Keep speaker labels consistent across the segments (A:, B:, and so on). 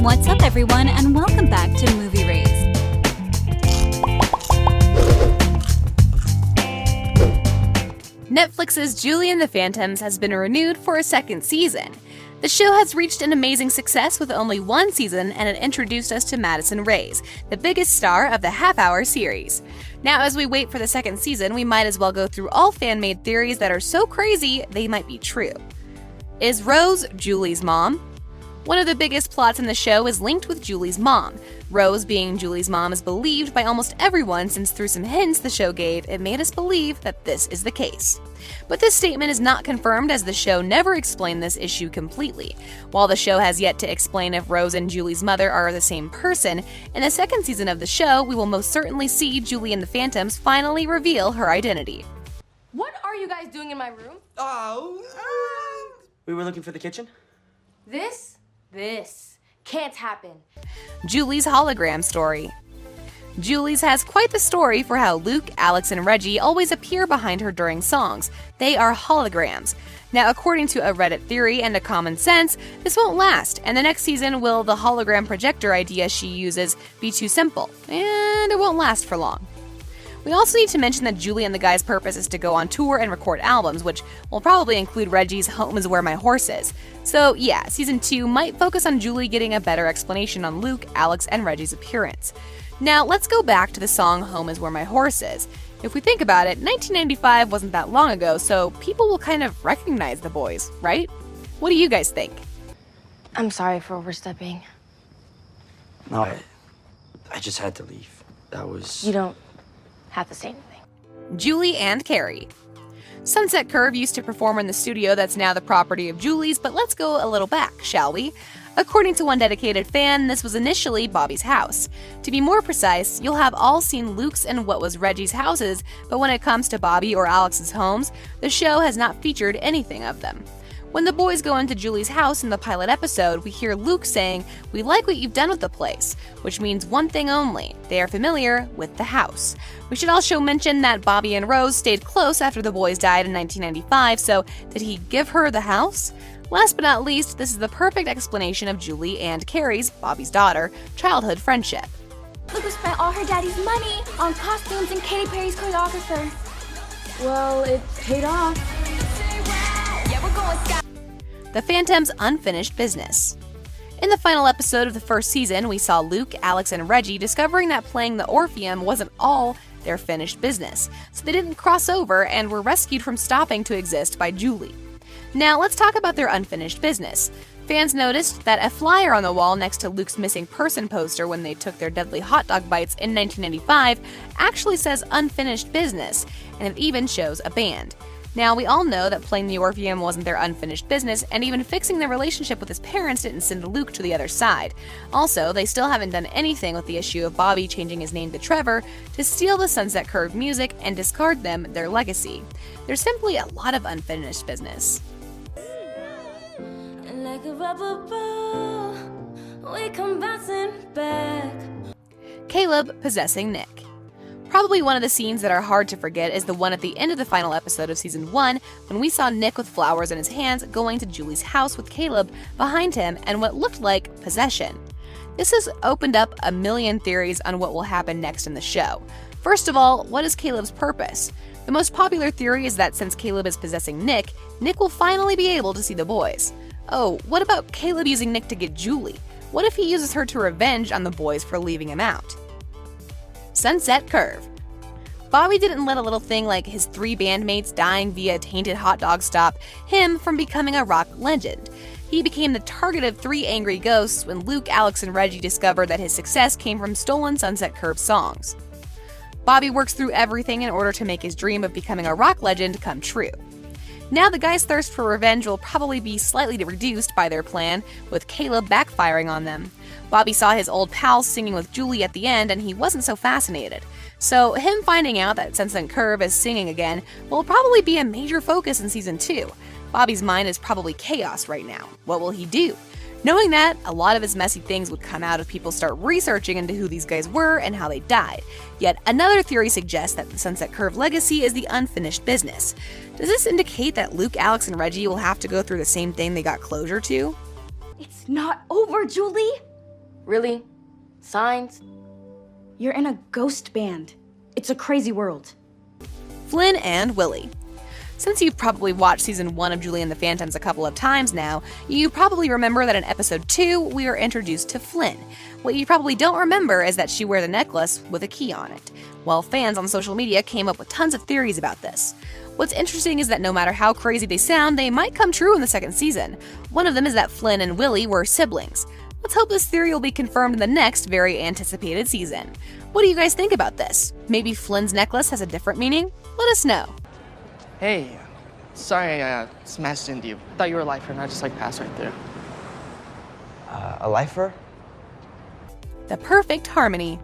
A: What's up, everyone, and welcome back to Movie Raise.
B: Netflix's Julie and the Phantoms has been renewed for a second season. The show has reached an amazing success with only one season, and it introduced us to Madison Rayes, the biggest star of the half-hour series. Now, as we wait for the second season, we might as well go through all fan-made theories that are so crazy they might be true. Is Rose Julie's mom? One of the biggest plots in the show is linked with Julie's mom. Rose being Julie's mom is believed by almost everyone, since through some hints the show gave, it made us believe that this is the case. But this statement is not confirmed, as the show never explained this issue completely. While the show has yet to explain if Rose and Julie's mother are the same person, in the second season of the show, we will most certainly see Julie and the Phantoms finally reveal her identity.
C: What are you guys doing in my room?
D: We were looking for the kitchen?
C: This can't happen.
B: Julie's hologram story. Julie's has quite the story for how Luke, Alex, and Reggie always appear behind her during songs. They are holograms. Now, according to a Reddit theory and a common sense, this won't last, and the next season will the hologram projector idea she uses be too simple, and it won't last for long. We also need to mention that Julie and the guy's purpose is to go on tour and record albums, which will probably include Reggie's Home is Where My Horse Is. So yeah, season 2 might focus on Julie getting a better explanation on Luke, Alex, and Reggie's appearance. Now let's go back to the song Home is Where My Horse Is. If we think about it, 1995 wasn't that long ago, so people will kind of recognize the boys, right? What do you guys think?
C: I'm sorry for overstepping.
D: No, I just had to leave. That was...
C: You don't have to say anything.
B: Julie and CARRIE. Sunset Curve used to perform in the studio that's now the property of Julie's, but let's go a little back, shall we? According to one dedicated fan, this was initially Bobby's house. To be more precise, you'll have all seen Luke's and what was Reggie's houses, but when it comes to Bobby or Alex's homes, the show has not featured anything of them. When the boys go into Julie's house in the pilot episode, we hear Luke saying, "We like what you've done with the place," which means one thing only: they are familiar with the house. We should also mention that Bobby and Rose stayed close after the boys died in 1995, so did he give her the house? Last but not least, this is the perfect explanation of Julie and CARRIE's, Bobby's daughter, childhood friendship.
E: Luke spent all her daddy's money on costumes and Katy Perry's choreographer.
C: Well, it paid off.
E: Yeah, we're going sky.
B: The Phantoms' unfinished business. In the final episode of the first season, we saw Luke, Alex, and Reggie discovering that playing the Orpheum wasn't all their finished business, so they didn't cross over and were rescued from stopping to exist by Julie. Now let's talk about their unfinished business. Fans noticed that a flyer on the wall next to Luke's missing person poster when they took their deadly hot dog bites in 1995 actually says unfinished business, and it even shows a band. Now, we all know that playing the Orpheum wasn't their unfinished business, and even fixing their relationship with his parents didn't send Luke to the other side. Also, they still haven't done anything with the issue of Bobby changing his name to Trevor to steal the Sunset Curve music and discard them their legacy. There's simply a lot of unfinished business.
E: Like a rubber ball, we come bouncing back.
B: Caleb possessing Nick. Probably one of the scenes that are hard to forget is the one at the end of the final episode of season 1, when we saw Nick with flowers in his hands going to Julie's house with Caleb behind him and what looked like possession. This has opened up a million theories on what will happen next in the show. First of all, what is Caleb's purpose? The most popular theory is that since Caleb is possessing Nick, Nick will finally be able to see the boys. Oh, what about Caleb using Nick to get Julie? What if he uses her to revenge on the boys for leaving him out? Sunset Curve. Bobby didn't let a little thing like his 3 bandmates dying via tainted hot dog stop him from becoming a rock legend. He became the target of 3 angry ghosts when Luke, Alex, and Reggie discovered that his success came from stolen Sunset Curve songs. Bobby works through everything in order to make his dream of becoming a rock legend come true. Now the guy's thirst for revenge will probably be slightly reduced by their plan, with Caleb backfiring on them. Bobby saw his old pals singing with Julie at the end and he wasn't so fascinated. So him finding out that Sunset Curve is singing again will probably be a major focus in season 2. Bobby's mind is probably chaos right now. What will he do? Knowing that, a lot of his messy things would come out if people start researching into who these guys were and how they died. Yet another theory suggests that the Sunset Curve legacy is the unfinished business. Does this indicate that Luke, Alex, and Reggie will have to go through the same thing they got closure to?
E: It's not over, Julie.
C: Really? Signs?
F: You're in a ghost band. It's a crazy world.
B: Flynn and Willie. Since you've probably watched season 1 of Julie and the Phantoms a couple of times now, you probably remember that in episode 2, we are introduced to Flynn. What you probably don't remember is that she wears a necklace with a key on it. Well, fans on social media came up with tons of theories about this. What's interesting is that no matter how crazy they sound, they might come true in the second season. One of them is that Flynn and Willie were siblings. Let's hope this theory will be confirmed in the next very anticipated season. What do you guys think about this? Maybe Flynn's necklace has a different meaning? Let us know.
G: Hey, sorry I smashed into you. Thought you were a lifer and I just passed right through.
D: A lifer?
B: The perfect harmony.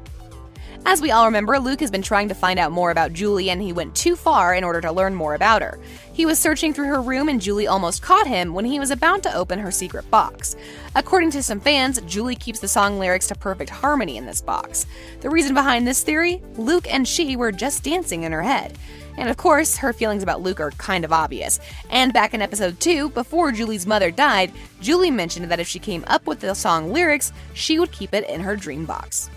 B: As we all remember, Luke has been trying to find out more about Julie, and he went too far in order to learn more about her. He was searching through her room and Julie almost caught him when he was about to open her secret box. According to some fans, Julie keeps the song lyrics to perfect harmony in this box. The reason behind this theory? Luke and she were just dancing in her head. And of course, her feelings about Luke are kind of obvious. And back in episode 2, before Julie's mother died, Julie mentioned that if she came up with the song lyrics, she would keep it in her dream box.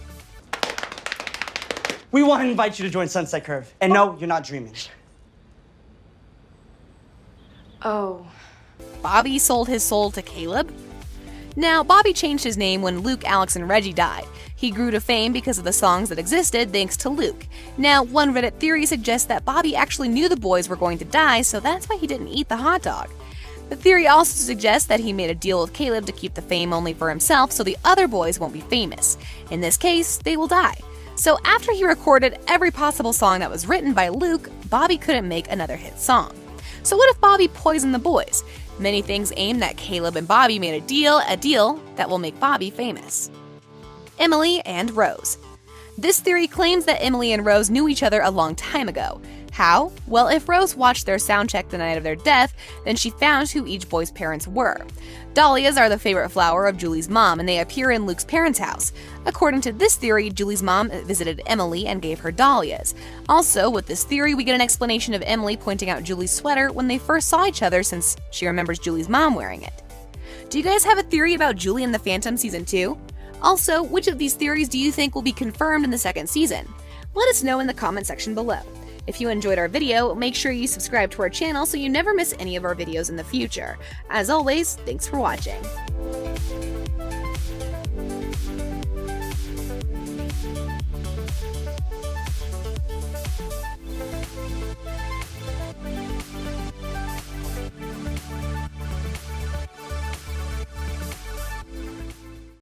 H: We want to invite you to join Sunset Curve. And no, you're not dreaming.
C: Oh.
B: Bobby sold his soul to Caleb? Now, Bobby changed his name when Luke, Alex, and Reggie died. He grew to fame because of the songs that existed thanks to Luke. Now, one Reddit theory suggests that Bobby actually knew the boys were going to die, so that's why he didn't eat the hot dog. The theory also suggests that he made a deal with Caleb to keep the fame only for himself so the other boys won't be famous. In this case, they will die. So after he recorded every possible song that was written by Luke, Bobby couldn't make another hit song. So what if Bobby poisoned the boys? Many things aim that Caleb and Bobby made a deal that will make Bobby famous. Emily and Rose. This theory claims that Emily and Rose knew each other a long time ago. How? Well, if Rose watched their soundcheck the night of their death, then she found who each boy's parents were. Dahlias are the favorite flower of Julie's mom, and they appear in Luke's parents' house. According to this theory, Julie's mom visited Emily and gave her dahlias. Also, with this theory, we get an explanation of Emily pointing out Julie's sweater when they first saw each other since she remembers Julie's mom wearing it. Do you guys have a theory about Julie and the Phantom Season 2? Also, which of these theories do you think will be confirmed in the second season? Let us know in the comment section below. If you enjoyed our video, make sure you subscribe to our channel so you never miss any of our videos in the future. As always, thanks for watching.